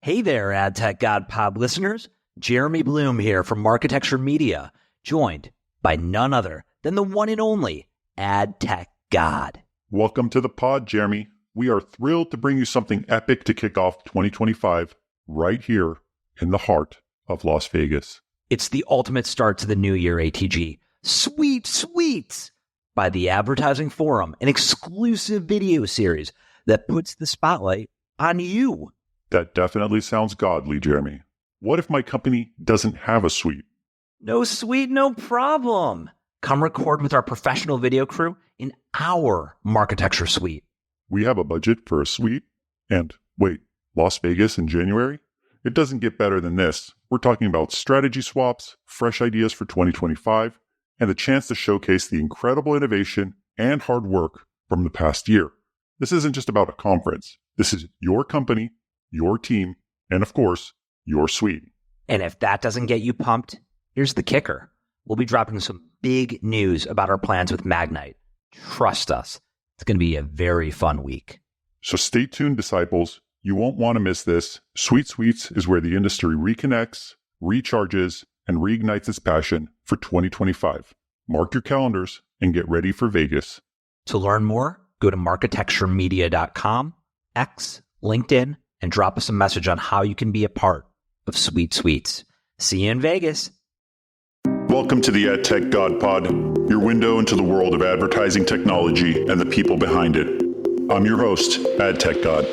Hey there, AdTechGod pod listeners. Jeremy Bloom here from Architecture Media, joined by none other than the one and only AdTechGod. Welcome to the pod, Jeremy. We are thrilled to bring you something epic to kick off 2025 right here in the heart of Las Vegas. It's the ultimate start to the new year, ATG. Sweet Sweets by the Advertising Forum, an exclusive video series that puts the spotlight on you. That definitely sounds godly, Jeremy. What if my company doesn't have a suite? No suite, no problem. Come record with our professional video crew in our Architecture suite. We have a budget for a suite? And wait, Las Vegas in January? It doesn't get better than this. We're talking about strategy swaps, fresh ideas for 2025, and the chance to showcase the incredible innovation and hard work from the past year. This isn't just about a conference. This is your company, your team, and of course, your suite. And if that doesn't get you pumped, here's the kicker. We'll be dropping some big news about our plans with Magnite. Trust us, it's going to be a very fun week. So stay tuned, disciples. You won't want to miss this. Sweet Suites is where the industry reconnects, recharges, and reignites its passion for 2025. Mark your calendars and get ready for Vegas. To learn more, go to architecturemedia.com, X, LinkedIn, and drop us a message on how you can be a part of Sweet Suites. See you in Vegas. Welcome to the AdTechGod Pod, your window into the world of advertising technology and the people behind it. I'm your host, AdTechGod.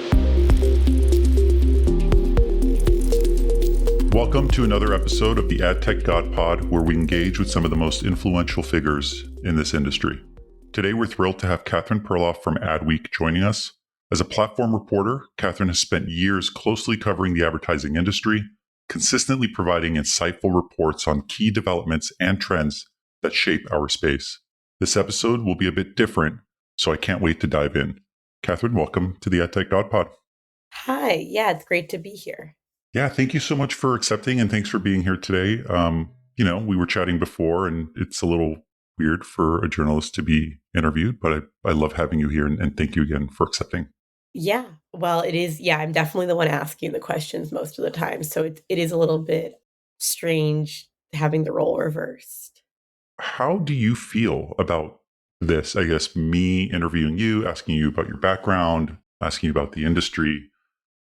Welcome to another episode of the AdTechGod Pod, where we engage with some of the most influential figures in this industry. Today, we're thrilled to have Catherine Perloff from AdWeek joining us. As a platform reporter, Catherine has spent years closely covering the advertising industry, consistently providing insightful reports on key developments and trends that shape our space. This episode will be a bit different, so I can't wait to dive in. Catherine, welcome to the AdTechGod Pod. Hi. Yeah, it's great to be here. Yeah, thank you so much for accepting, and thanks for being here today. We were chatting before, and it's a little weird for a journalist to be interviewed, but I love having you here, and thank you again for accepting. Yeah, well, it is. Yeah, I'm definitely the one asking the questions most of the time. So it is a little bit strange having the role reversed. How do you feel about this? I guess me interviewing you, asking you about your background, asking you about the industry.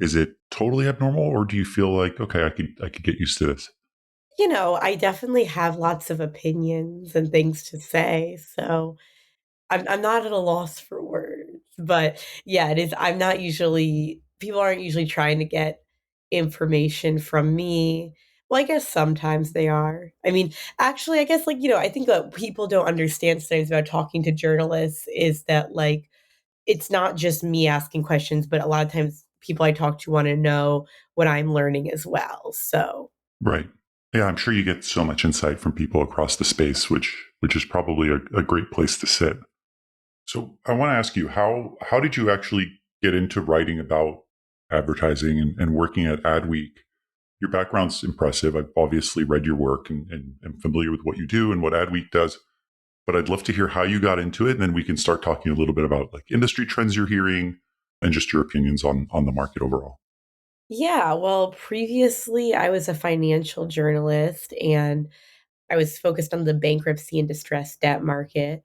Is it totally abnormal, or do you feel like, okay, I could get used to this? I definitely have lots of opinions and things to say. So I'm not at a loss for words. But yeah, it is. People aren't usually trying to get information from me. Well, I guess sometimes they are. I mean, actually, I guess I think what people don't understand sometimes about talking to journalists is that it's not just me asking questions, but a lot of times people I talk to want to know what I'm learning as well. So Right. Yeah, I'm sure you get so much insight from people across the space, which is probably a great place to sit. So I want to ask you, how did you actually get into writing about advertising and working at AdWeek? Your background's impressive. I've obviously read your work and am familiar with what you do and what AdWeek does. But I'd love to hear how you got into it, and then we can start talking a little bit about industry trends you're hearing and just your opinions on the market overall. yeah, well, previously I was a financial journalist and I was focused on the bankruptcy and distressed debt market.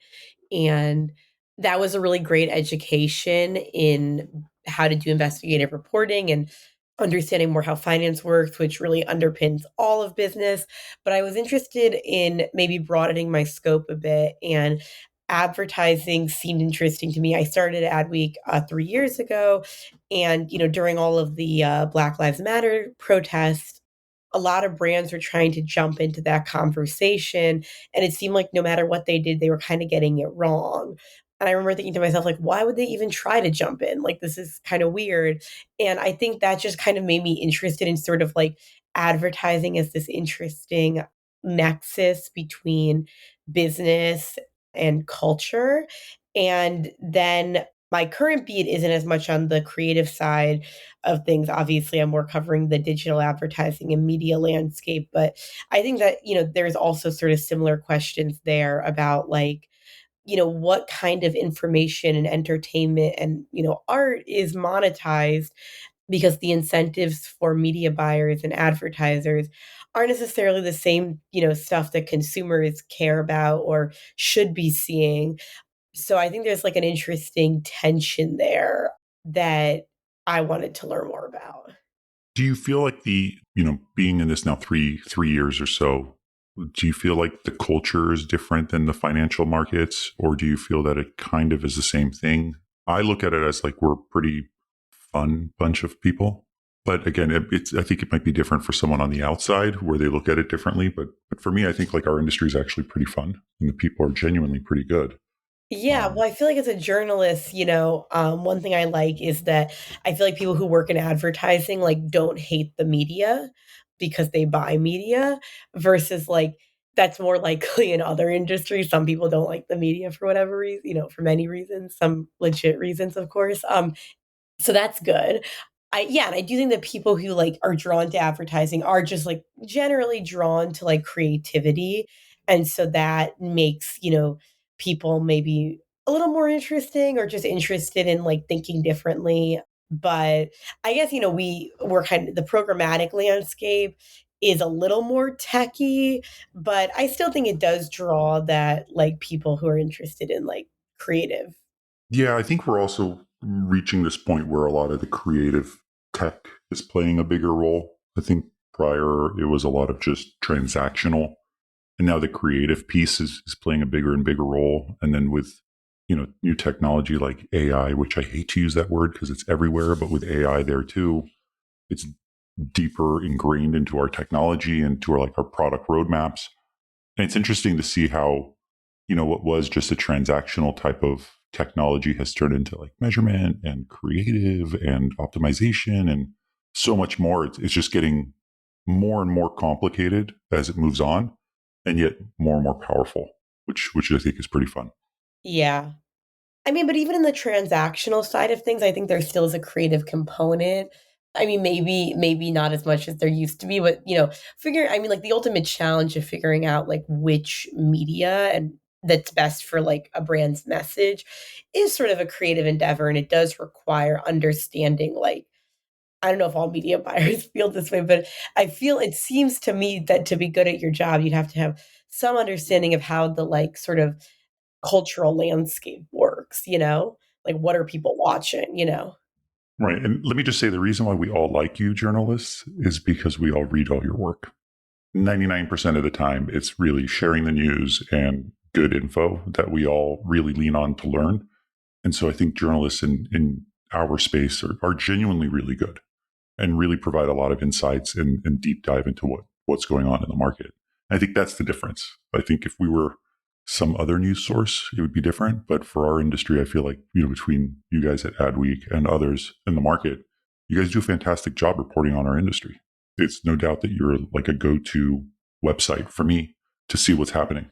And that was a really great education in how to do investigative reporting and understanding more how finance works, which really underpins all of business. But I was interested in maybe broadening my scope a bit, and advertising seemed interesting to me. I started AdWeek 3 years ago. And, during all of the Black Lives Matter protests, a lot of brands were trying to jump into that conversation. And it seemed like no matter what they did, they were kind of getting it wrong. And I remember thinking to myself, why would they even try to jump in? This is kind of weird. And I think that just kind of made me interested in sort of advertising as this interesting nexus between business and culture. And then my current beat isn't as much on the creative side of things. Obviously, I'm more covering the digital advertising and media landscape. But I think that, there's also sort of similar questions there about what kind of information and entertainment and, art is monetized because the incentives for media buyers and advertisers aren't necessarily the same, stuff that consumers care about or should be seeing. So I think there's like an interesting tension there that I wanted to learn more about. Do you feel like being in this now three years or so, do you feel like the culture is different than the financial markets, or do you feel that it kind of is the same thing? I look at it as like we're a pretty fun bunch of people. But again, I think it might be different for someone on the outside where they look at it differently. But for me, I think like our industry is actually pretty fun and the people are genuinely pretty good. Yeah, Um, well, I feel like as a journalist, one thing I like is that I feel like people who work in advertising like don't hate the media because they buy media versus like that's more likely in other industries. Some people don't like the media for whatever reason, for many reasons, some legit reasons, of course. So that's good. And I do think that people who, like, are drawn to advertising are just, like, generally drawn to, like, creativity, and so that makes, people maybe a little more interesting or just interested in, like, thinking differently, but I guess, we're kind of the programmatic landscape is a little more techy, but I still think it does draw that, like, people who are interested in, like, creative. yeah, I think we're also reaching this point where a lot of the creative tech is playing a bigger role. I think prior it was a lot of just transactional. And now the creative piece is playing a bigger and bigger role. And then with, new technology like AI, which I hate to use that word because it's everywhere, but with AI there too, it's deeper ingrained into our technology and to our product roadmaps. And it's interesting to see how, what was just a transactional type of technology has turned into like measurement and creative and optimization and so much more. It's just getting more and more complicated as it moves on, and yet more and more powerful, which I think is pretty fun. Yeah. I mean, but even in the transactional side of things, I think there still is a creative component. I mean, maybe not as much as there used to be, but, like, the ultimate challenge of figuring out, like, which media and that's best for, like, a brand's message is sort of a creative endeavor, and it does require understanding, like I don't know if all media buyers feel this way, but I feel it seems to me that to be good at your job, you'd have to have some understanding of how the, like, sort of cultural landscape works, Like, what are people watching? Right. And let me just say the reason why we all like you journalists is because we all read all your work. 99% of the time, it's really sharing the news and good info that we all really lean on to learn. And so I think journalists in our space are genuinely really good and really provide a lot of insights and deep dive into what's going on in the market. I think that's the difference. I think if we were some other news source, it would be different. But for our industry, I feel like, between you guys at AdWeek and others in the market, you guys do a fantastic job reporting on our industry. It's no doubt that you're like a go-to website for me to see what's happening.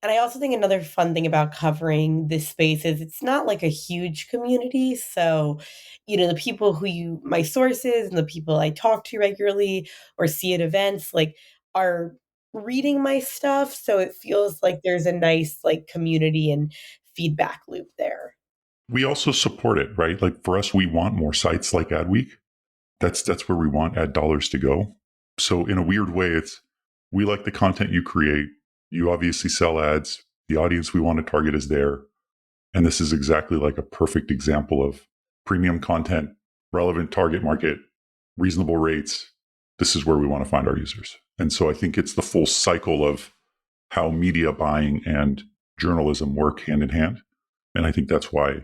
And I also think another fun thing about covering this space is it's not like a huge community. So, the people my sources and the people I talk to regularly or see at events, like, are reading my stuff. So it feels like there's a nice, like, community and feedback loop there. We also support it, right? Like for us, we want more sites like AdWeek. That's where we want ad dollars to go. So in a weird way, it's we like the content you create. You obviously sell ads. The audience we want to target is there. And this is exactly like a perfect example of premium content, relevant target market, reasonable rates. This is where we want to find our users. And so I think it's the full cycle of how media buying and journalism work hand in hand. And I think that's why,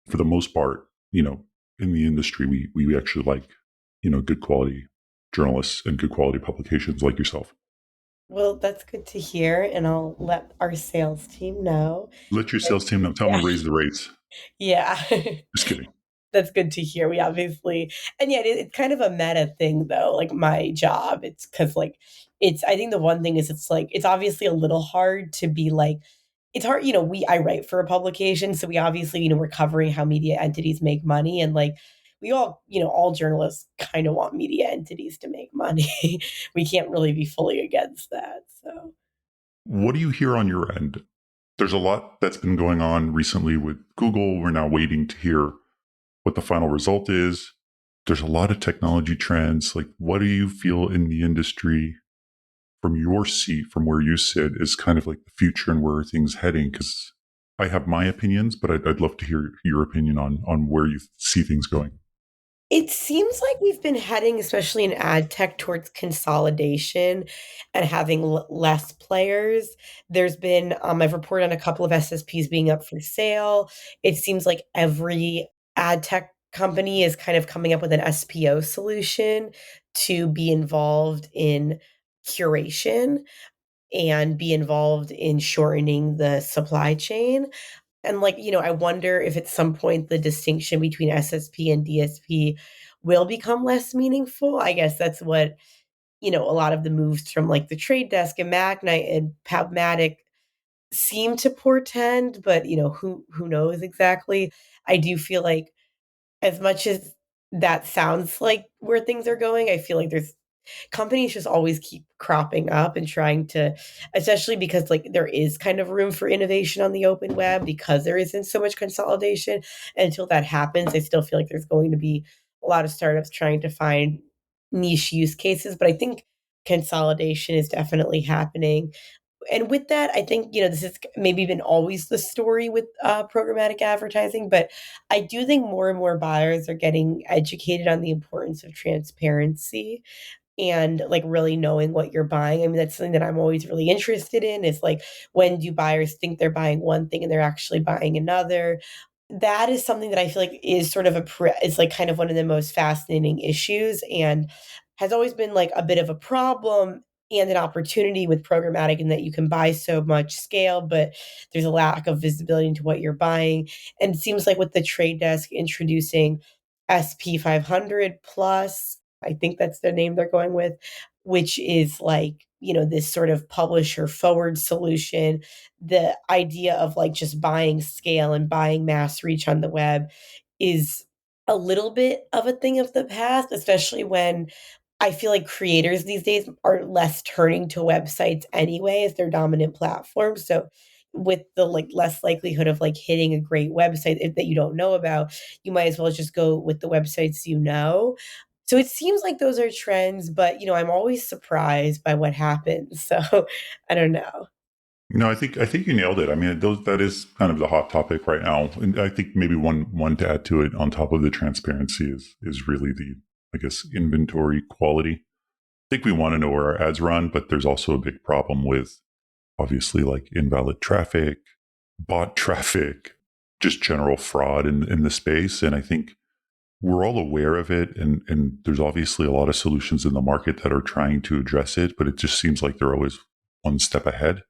for the most part, in the industry, we actually like, good quality journalists and good quality publications like yourself. Well, that's good to hear. And I'll let our sales team know. Let your sales team know. Tell them Yeah. to raise the rates. Yeah. Just kidding. That's good to hear. We obviously and yet it's kind of a meta thing though, like my job. It's because like I think the one thing is it's like it's obviously a little hard to be like it's hard, I write for a publication, so we obviously, we're covering how media entities make money and like we all, all journalists kind of want media entities to make money. We can't really be fully against that. So What do you hear on your end? There's a lot that's been going on recently with Google. We're now waiting to hear what the final result is. there's a lot of technology trends. Like, what do you feel in the industry from your seat, from where you sit, is kind of like the future and where are things heading? Because I have my opinions, but I'd love to hear your opinion on where you see things going. It seems like we've been heading, especially in ad tech, towards consolidation and having less players. There's been, I've reported on a couple of SSPs being up for sale. It seems like every ad tech company is kind of coming up with an SPO solution to be involved in curation and be involved in shortening the supply chain. And like, I wonder if at some point the distinction between SSP and DSP will become less meaningful. I guess that's what, a lot of the moves from like the Trade Desk and Magnite and Pubmatic seem to portend, but who knows exactly. I do feel like as much as that sounds like where things are going, I feel like there's companies just always keep cropping up and trying to, especially because like there is kind of room for innovation on the open web because there isn't so much consolidation. And until that happens, I still feel like there's going to be a lot of startups trying to find niche use cases, but I think consolidation is definitely happening. And with that, I think, this has maybe been always the story with programmatic advertising, but I do think more and more buyers are getting educated on the importance of transparency and like really knowing what you're buying. I mean, that's something that I'm always really interested in is like, when do buyers think they're buying one thing and they're actually buying another? That is something that I feel like is sort of is like kind of one of the most fascinating issues and has always been like a bit of a problem and an opportunity with programmatic in that you can buy so much scale, but there's a lack of visibility into what you're buying. And it seems like with the Trade Desk introducing SP 500 plus, I think that's the name they're going with, which is like, this sort of publisher forward solution. The idea of like just buying scale and buying mass reach on the web is a little bit of a thing of the past, especially when I feel like creators these days are less turning to websites anyway as their dominant platform. So with the like less likelihood of like hitting a great website that you don't know about, you might as well just go with the websites you know. So it seems like those are trends, but I'm always surprised by what happens. So I don't know. No, I think you nailed it. I mean, that is kind of the hot topic right now, and I think maybe one to add to it on top of the transparency is really the, I guess, inventory quality. I think we want to know where our ads run, but there's also a big problem with obviously like invalid traffic, bot traffic, just general fraud in the space. And I think we're all aware of it. And there's obviously a lot of solutions in the market that are trying to address it, but it just seems like they're always one step ahead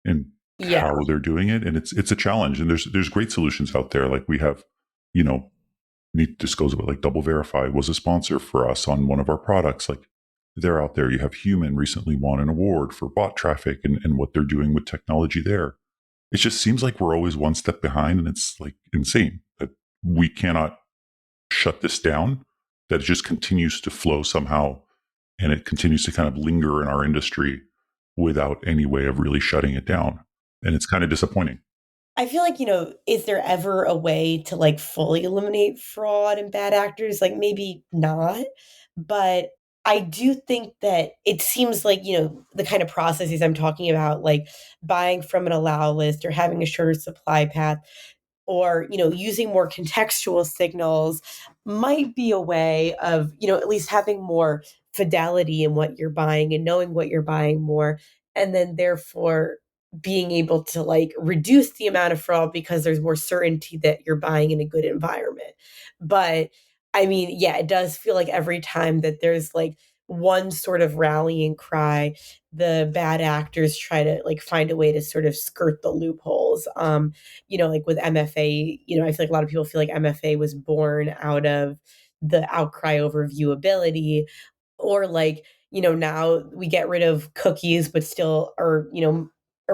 in Yeah. how they're doing it. And it's a challenge. And there's great solutions out there. Like we have, you know, need to disclose about like Double Verify was a sponsor for us on one of our products. Like they're out there. You have Human recently won an award for bot traffic and what they're doing with technology there. It just seems like we're always one step behind, and it's like insane that we cannot shut this down, that it just continues to flow somehow and it continues to kind of linger in our industry without any way of really shutting it down. And it's kind of disappointing. I feel like, is there ever a way to like fully eliminate fraud and bad actors? Like maybe not, but I do think that it seems like, the kind of processes I'm talking about, like buying from an allow list or having a shorter supply path or using more contextual signals might be a way of at least having more fidelity in what you're buying and knowing what you're buying more, and then therefore being able to like reduce the amount of fraud because there's more certainty that you're buying in a good environment. But I mean, yeah, it does feel like every time that there's like one sort of rallying cry, the bad actors try to like find a way to sort of skirt the loopholes. Like with MFA, I feel like a lot of people feel like MFA was born out of the outcry over viewability, or like, now we get rid of cookies, but still, or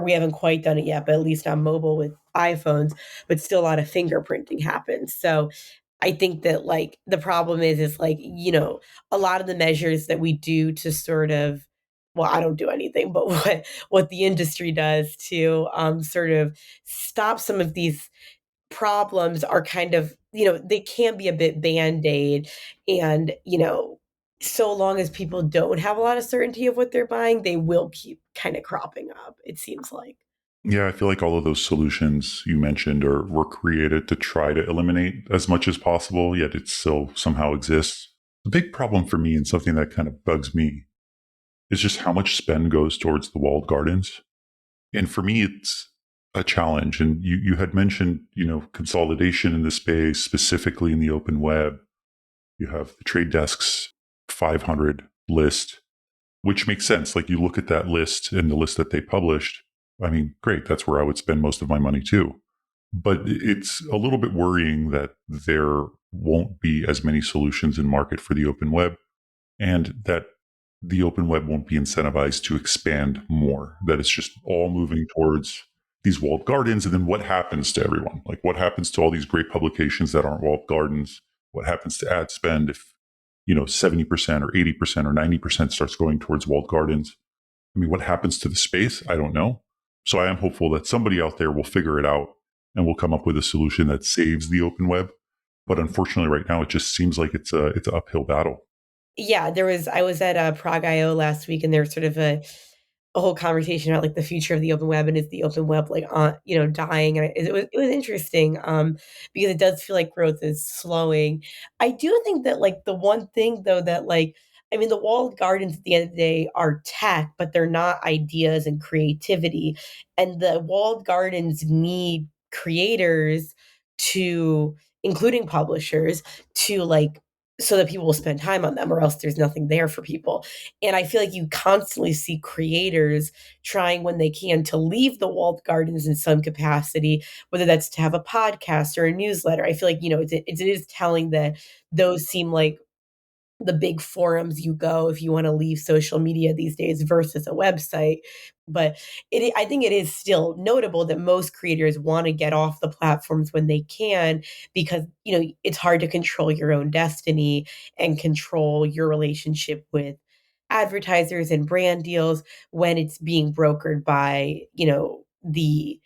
we haven't quite done it yet, but at least on mobile with iPhones, but still a lot of fingerprinting happens. So I think that like the problem is like, a lot of the measures that we do to sort of, well, I don't do anything, but what the industry does to sort of stop some of these problems are kind of they can be a bit Band-Aid and, so long as people don't have a lot of certainty of what they're buying, they will keep kind of cropping up, it seems like. Yeah, I feel like all of those solutions you mentioned were created to try to eliminate as much as possible, yet it still somehow exists. The big problem for me and something that kind of bugs me is just how much spend goes towards the walled gardens. And for me, it's a challenge. And you had mentioned, consolidation in the space, specifically in the open web. You have the Trade Desk's 500 list, which makes sense. Like you look at that list and the list that they published. I mean, great. That's where I would spend most of my money too. But it's a little bit worrying that there won't be as many solutions in market for the open web and that the open web won't be incentivized to expand more, that it's just all moving towards these walled gardens. And then what happens to everyone? Like what happens to all these great publications that aren't walled gardens? What happens to ad spend if, 70% or 80% or 90% starts going towards walled gardens? I mean, what happens to the space? I don't know. So I am hopeful that somebody out there will figure it out and will come up with a solution that saves the open web. But unfortunately, right now, it just seems like it's an uphill battle. Yeah, I was at Prague IO last week, and there was sort of a whole conversation about like the future of the open web and is the open web like on dying, and it was interesting because it does feel like growth is slowing. I do think that like the one thing though that like I mean the walled gardens at the end of the day are tech, but they're not ideas and creativity, and the walled gardens need creators to including publishers to like so that people will spend time on them or else there's nothing there for people. And I feel like you constantly see creators trying when they can to leave the walled gardens in some capacity, whether that's to have a podcast or a newsletter. I feel like, it is telling that those seem like the big forums you go if you want to leave social media these days versus a website. But I think it is still notable that most creators want to get off the platforms when they can because it's hard to control your own destiny and control your relationship with advertisers and brand deals when it's being brokered by the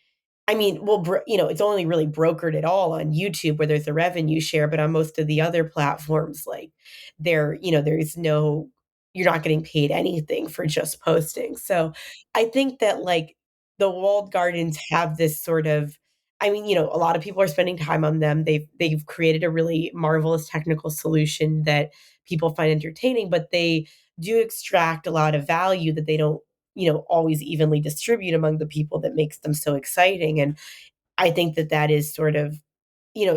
I mean, well, it's only really brokered at all on YouTube where there's a revenue share, but on most of the other platforms, like there's no, you're not getting paid anything for just posting. So I think that like the walled gardens have this sort of, I mean, a lot of people are spending time on them. They've created a really marvelous technical solution that people find entertaining, but they do extract a lot of value that they don't always evenly distribute among the people that makes them so exciting. And I think that that is sort of,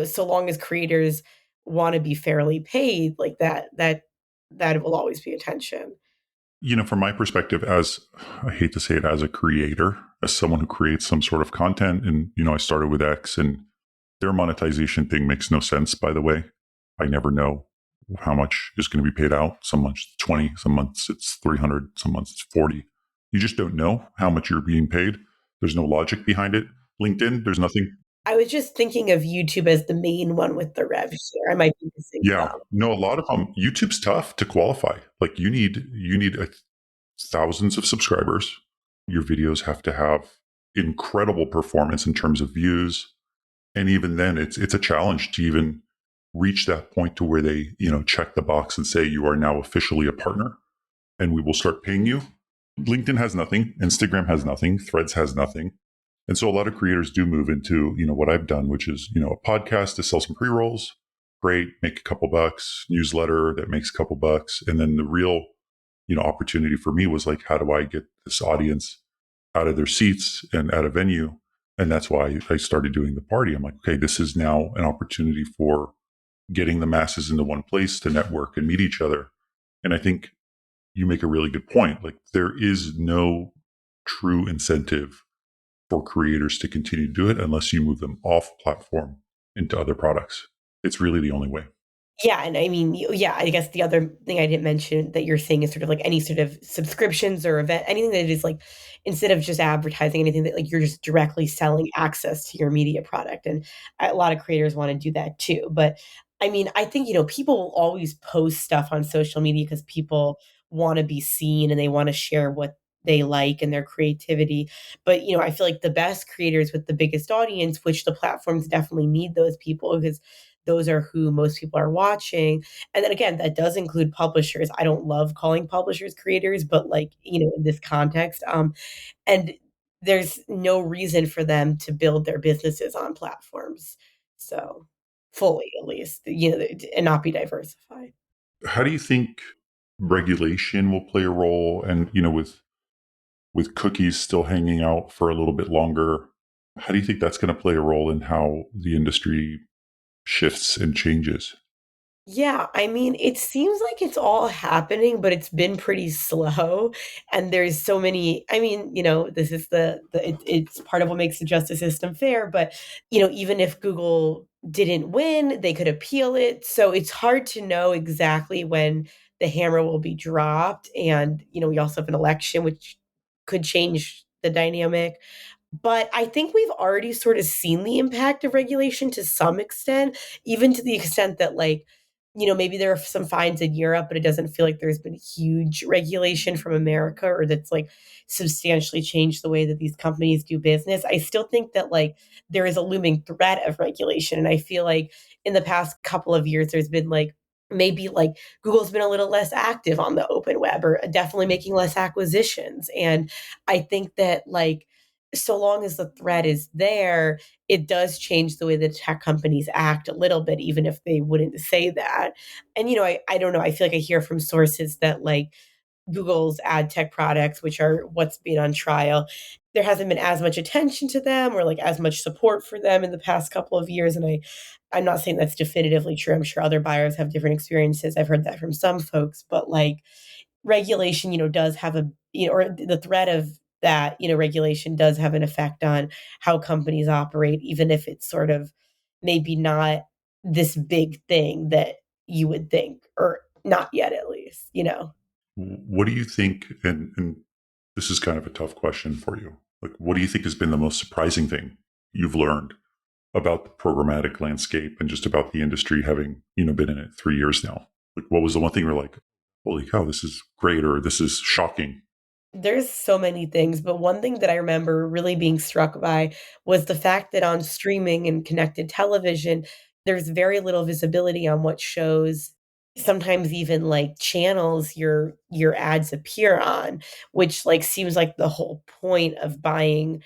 so long as creators want to be fairly paid, like that will always be attention. From my perspective, as I hate to say it, as a creator, as someone who creates some sort of content, and, I started with X and their monetization thing makes no sense, by the way. I never know how much is going to be paid out. Some months it's 20, some months it's 300, some months it's 40. You just don't know how much you're being paid. There's no logic behind it. LinkedIn, there's nothing. I was just thinking of YouTube as the main one with the rev share. I might be missing Yeah, some. no, a lot of them. YouTube's tough to qualify. Like you need thousands of subscribers. Your videos have to have incredible performance in terms of views, and even then, it's a challenge to even reach that point to where they check the box and say you are now officially a partner, and we will start paying you. LinkedIn has nothing. Instagram has nothing. Threads has nothing. And so a lot of creators do move into, what I've done, which is, a podcast to sell some pre-rolls. Great. Make a couple bucks. Newsletter that makes a couple bucks. And then the real, opportunity for me was like, how do I get this audience out of their seats and out of venue? And that's why I started doing the party. I'm like, okay, this is now an opportunity for getting the masses into one place to network and meet each other. And I think you make a really good point. Like there is no true incentive for creators to continue to do it unless you move them off platform into other products. It's really the only way. Yeah, and I mean, yeah, I guess the other thing I didn't mention that you're saying is sort of like any sort of subscriptions or event, anything that is like instead of just advertising, anything that like you're just directly selling access to your media product. And a lot of creators want to do that too. But I mean, I think, people will always post stuff on social media because people want to be seen and they want to share what they like and their creativity. But, I feel like the best creators with the biggest audience, which the platforms definitely need those people because those are who most people are watching. And then again, that does include publishers. I don't love calling publishers creators, but like, in this context, and there's no reason for them to build their businesses on platforms. So fully, at least, and not be diversified. How do you think regulation will play a role? And, with cookies still hanging out for a little bit longer, how do you think that's going to play a role in how the industry shifts and changes? Yeah, I mean, it seems like it's all happening, but it's been pretty slow. And there's so many, I mean, this is it's part of what makes the justice system fair. But, even if Google didn't win, they could appeal it. So it's hard to know exactly when the hammer will be dropped. And, we also have an election, which could change the dynamic. But I think we've already sort of seen the impact of regulation to some extent, even to the extent that, like, maybe there are some fines in Europe, but it doesn't feel like there's been huge regulation from America or that's like substantially changed the way that these companies do business. I still think that like there is a looming threat of regulation. And I feel like in the past couple of years, there's been like maybe like Google's been a little less active on the open web or definitely making less acquisitions. And I think that like so long as the threat is there, it does change the way that tech companies act a little bit, even if they wouldn't say that. And, I don't know. I feel like I hear from sources that like Google's ad tech products, which are what's been on trial, there hasn't been as much attention to them or like as much support for them in the past couple of years. And I'm not saying that's definitively true. I'm sure other buyers have different experiences. I've heard that from some folks, but like regulation, does have or the threat of that, regulation does have an effect on how companies operate, even if it's sort of maybe not this big thing that you would think, or not yet at least. What do you think? And this is kind of a tough question for you. Like, what do you think has been the most surprising thing you've learned about the programmatic landscape and just about the industry having, been in it 3 years now? Like, what was the one thing you're like, holy cow, this is great, or this is shocking? There's so many things, but one thing that I remember really being struck by was the fact that on streaming and connected television, there's very little visibility on what shows, sometimes even like channels your ads appear on, which like seems like the whole point of buying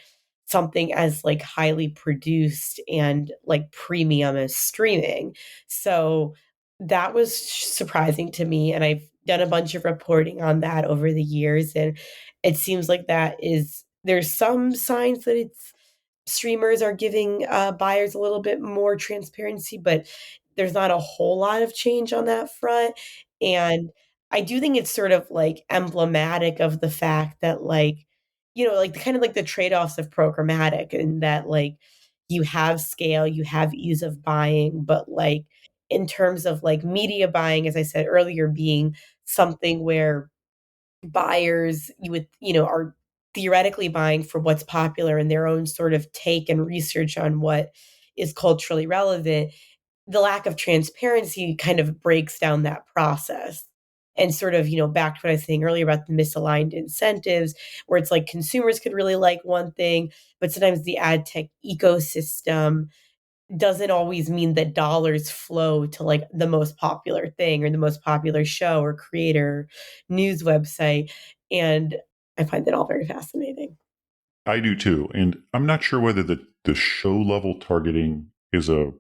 something as like highly produced and like premium as streaming. So that was surprising to me. And I've done a bunch of reporting on that over the years. And it seems like there's some signs that it's streamers are giving buyers a little bit more transparency, but there's not a whole lot of change on that front. And I do think it's sort of like emblematic of the fact that like, like the kind of like the trade-offs of programmatic, and that like you have scale, you have ease of buying, but like in terms of like media buying, as I said earlier, being something where buyers are theoretically buying for what's popular and their own sort of take and research on what is culturally relevant, the lack of transparency kind of breaks down that process. And sort of, back to what I was saying earlier about the misaligned incentives, where it's like consumers could really like one thing, but sometimes the ad tech ecosystem doesn't always mean that dollars flow to like the most popular thing or the most popular show or creator, news website. And I find that all very fascinating. I do too. And I'm not sure whether the show level targeting is a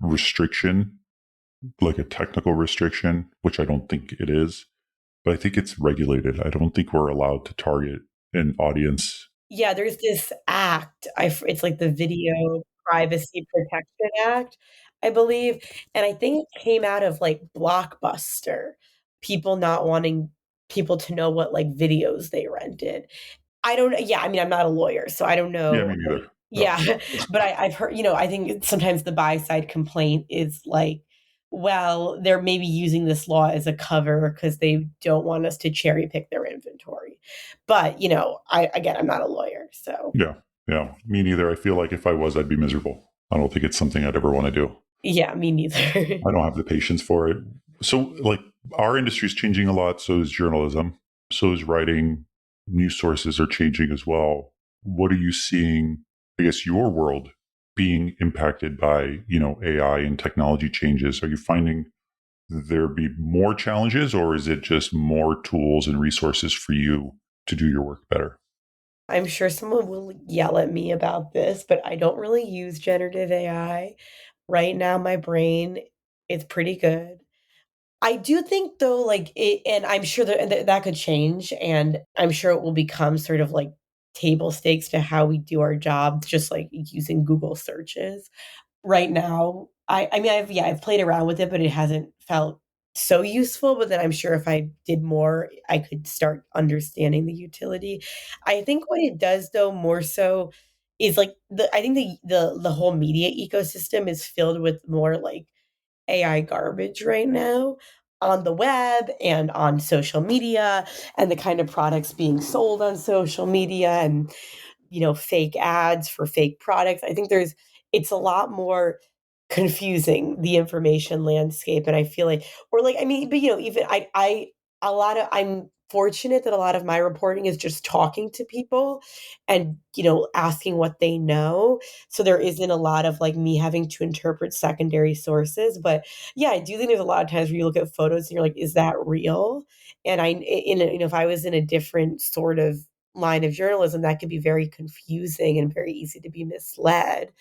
restriction, like a technical restriction, which I don't think it is, but I think it's regulated. I don't think we're allowed to target an audience. Yeah, there's this act. It's like the Video Privacy Protection Act, I believe. And I think it came out of like Blockbuster, people not wanting people to know what like videos they rented. I don't know. Yeah, I mean, I'm not a lawyer, so I don't Yeah, know. me neither. No. Yeah, but I've heard, I think sometimes the buy side complaint is like, well, they're maybe using this law as a cover because they don't want us to cherry pick their inventory. But, I'm not a lawyer, so Yeah. Yeah. Me neither. I feel like if I was, I'd be miserable. I don't think it's something I'd ever want to do. yeah, me neither. I don't have the patience for it. So, like, our industry is changing a lot. So is journalism. So is writing. News sources are changing as well. What are you seeing, I guess, your world being impacted by, AI and technology changes? Are you finding there be more challenges, or is it just more tools and resources for you to do your work better? I'm sure someone will yell at me about this, but I don't really use generative AI. Right now, my brain is pretty good. I do think though, like it, and I'm sure that could change, and I'm sure it will become sort of like table stakes to how we do our jobs, just like using Google searches. Right now, I mean, I've played around with it, but it hasn't felt so useful, but then I'm sure if I did more, I could start understanding the utility. I think what it does though more so is like I think the whole media ecosystem is filled with more like AI garbage right now on the web and on social media and the kind of products being sold on social media and fake ads for fake products. I think it's a lot more confusing, the information landscape, and I feel like or like I mean, but even a lot of I'm fortunate that a lot of my reporting is just talking to people and, asking what they know. So there isn't a lot of like me having to interpret secondary sources. But yeah, I do think there's a lot of times where you look at photos and you're like, is that real? And if I was in a different sort of line of journalism, that could be very confusing and very easy to be misled.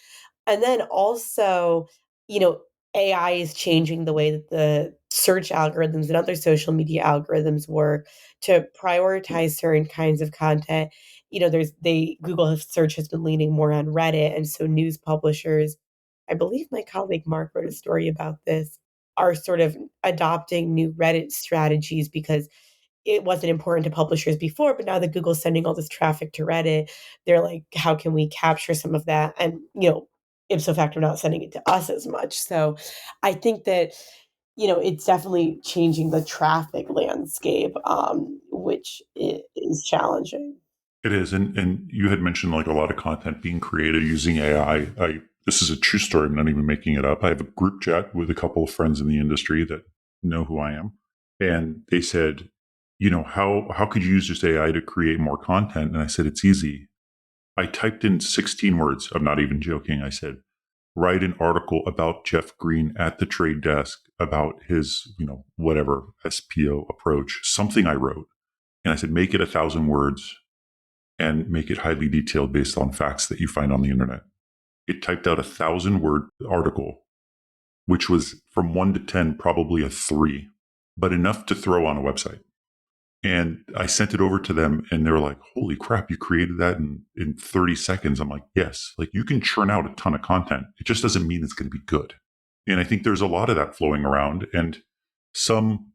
And then also, you know, AI is changing the way that the search algorithms and other social media algorithms work to prioritize certain kinds of content. Google search has been leaning more on Reddit, and so news publishers, I believe my colleague Mark wrote a story about this, are sort of adopting new Reddit strategies because it wasn't important to publishers before, but now that Google's sending all this traffic to Reddit, they're like, how can we capture some of that? And, ipso facto, not sending it to us as much. So I think that, it's definitely changing the traffic landscape, which is challenging. It is, and you had mentioned like a lot of content being created using AI. This is a true story. I'm not even making it up. I have a group chat with a couple of friends in the industry that know who I am, and they said, how could you use just AI to create more content? And I said, it's easy. I typed in 16 words. I'm not even joking. I said, write an article about Jeff Green at the trade desk about his, whatever SPO approach, something I wrote. And I said, make it 1,000 words and make it highly detailed based on facts that you find on the internet. It typed out 1,000 word article, which was from 1 to 10, probably a 3, but enough to throw on a website. And I sent it over to them and they were like, holy crap, you created that in 30 seconds. I'm like, yes, like you can churn out a ton of content. It just doesn't mean it's going to be good. And I think there's a lot of that flowing around, and some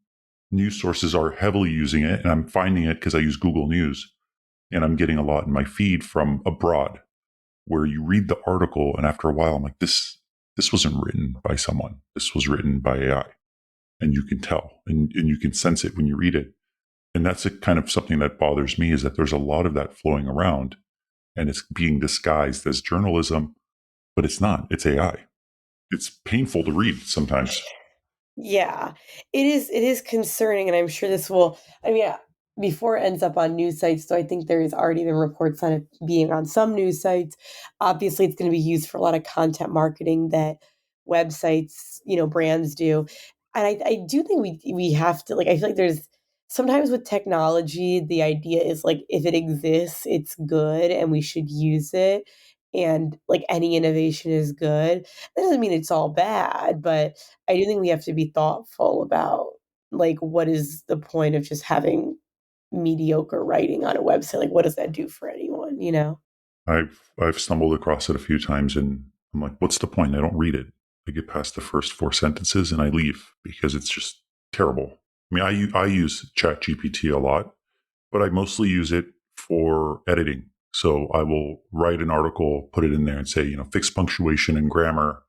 news sources are heavily using it. And I'm finding it because I use Google News, and I'm getting a lot in my feed from abroad where you read the article and after a while, I'm like, this wasn't written by someone. This was written by AI. And you can tell and you can sense it when you read it. And that's a kind of something that bothers me, is that there's a lot of that flowing around and it's being disguised as journalism, but it's not. It's AI. It's painful to read sometimes. Yeah, it is concerning, and I'm sure this will I mean, before it ends up on news sites, so I think there's already been reports on it being on some news sites. Obviously, it's gonna be used for a lot of content marketing that websites, brands do. And I do think we have to like, I feel like there's sometimes with technology, the idea is like, if it exists, it's good and we should use it, and, like, any innovation is good. That doesn't mean it's all bad, but I do think we have to be thoughtful about, like, what is the point of just having mediocre writing on a website? Like, what does that do for anyone, you know? I've stumbled across it a few times and I'm like, what's the point? I don't read it. I get past the first 4 sentences and I leave because it's just terrible. I mean, I use ChatGPT a lot, but I mostly use it for editing. So I will write an article, put it in there and say, fix punctuation and grammar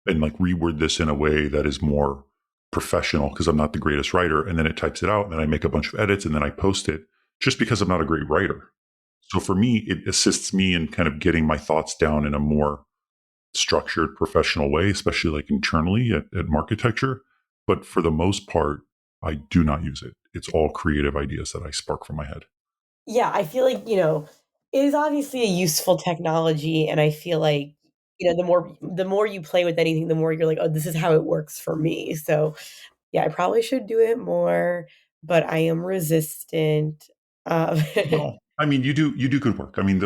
and like reword this in a way that is more professional because I'm not the greatest writer. And then it types it out and then I make a bunch of edits and then I post it just because I'm not a great writer. So for me, it assists me in kind of getting my thoughts down in a more structured, professional way, especially like internally at Marketecture. But for the most part, I do not use it. It's all creative ideas that I spark from my head. Yeah, I feel like, it is obviously a useful technology, and I feel like the more you play with anything, the more you're like, "Oh, this is how it works for me." So, yeah, I probably should do it more, but I am resistant. Um, Well, I mean, you do good work. I mean,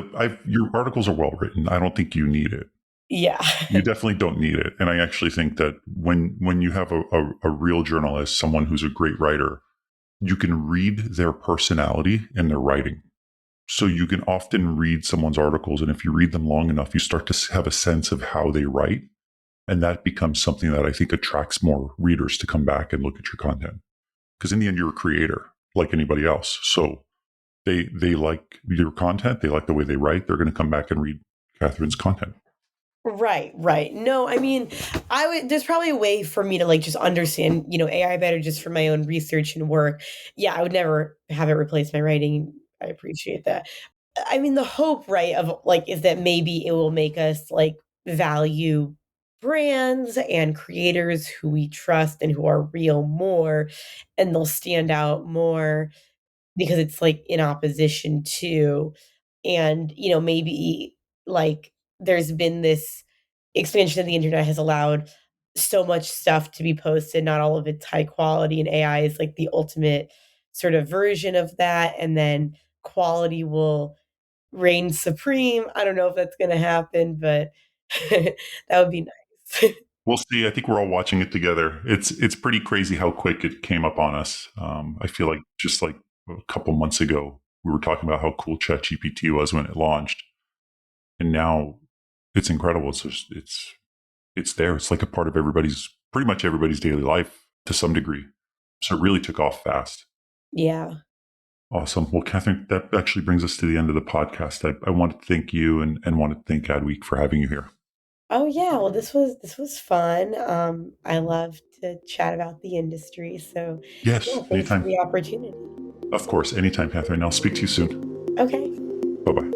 your articles are well written. I don't think you need it. yeah. You definitely don't need it. And I actually think that when you have a real journalist, someone who's a great writer, you can read their personality in their writing. So you can often read someone's articles, and if you read them long enough, you start to have a sense of how they write. And that becomes something that I think attracts more readers to come back and look at your content. Because in the end, you're a creator like anybody else. So they like your content. They like the way they write. They're going to come back and read Catherine's content. Right. No, I mean, there's probably a way for me to like just understand, AI better just for my own research and work. Yeah, I would never have it replace my writing. I appreciate that. I mean, the hope, right, of like is that maybe it will make us like value brands and creators who we trust and who are real more, and they'll stand out more because it's like in opposition to, and maybe like there's been this expansion of the internet has allowed so much stuff to be posted, not all of it's high quality, and AI is like the ultimate sort of version of that, and then quality will reign supreme. I don't know if that's going to happen, but that would be nice. We'll see. I think we're all watching it together. It's pretty crazy how quick it came up on us. I feel like just like a couple months ago, we were talking about how cool ChatGPT was when it launched, and now it's incredible. It's there. It's like a part of pretty much everybody's daily life to some degree. So it really took off fast. Yeah. Awesome. Well, Catherine, that actually brings us to the end of the podcast. I want to thank you and want to thank AdWeek for having you here. Oh yeah, well this was fun. I love to chat about the industry. So Yes, yeah, thanks for anytime. the opportunity. Of course, anytime, Catherine. I'll speak to you soon. Okay. Bye-bye.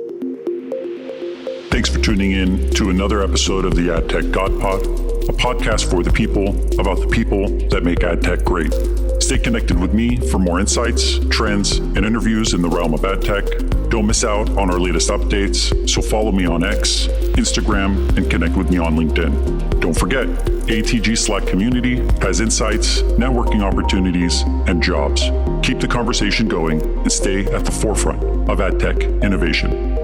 Thanks for tuning in to another episode of the AdTechGod Pod, a podcast for the people, about the people that make AdTech great. Stay connected with me for more insights, trends, and interviews in the realm of AdTech. Don't miss out on our latest updates, so follow me on X, Instagram, and connect with me on LinkedIn. Don't forget, ATG Slack community has insights, networking opportunities, and jobs. Keep the conversation going and stay at the forefront of AdTech innovation.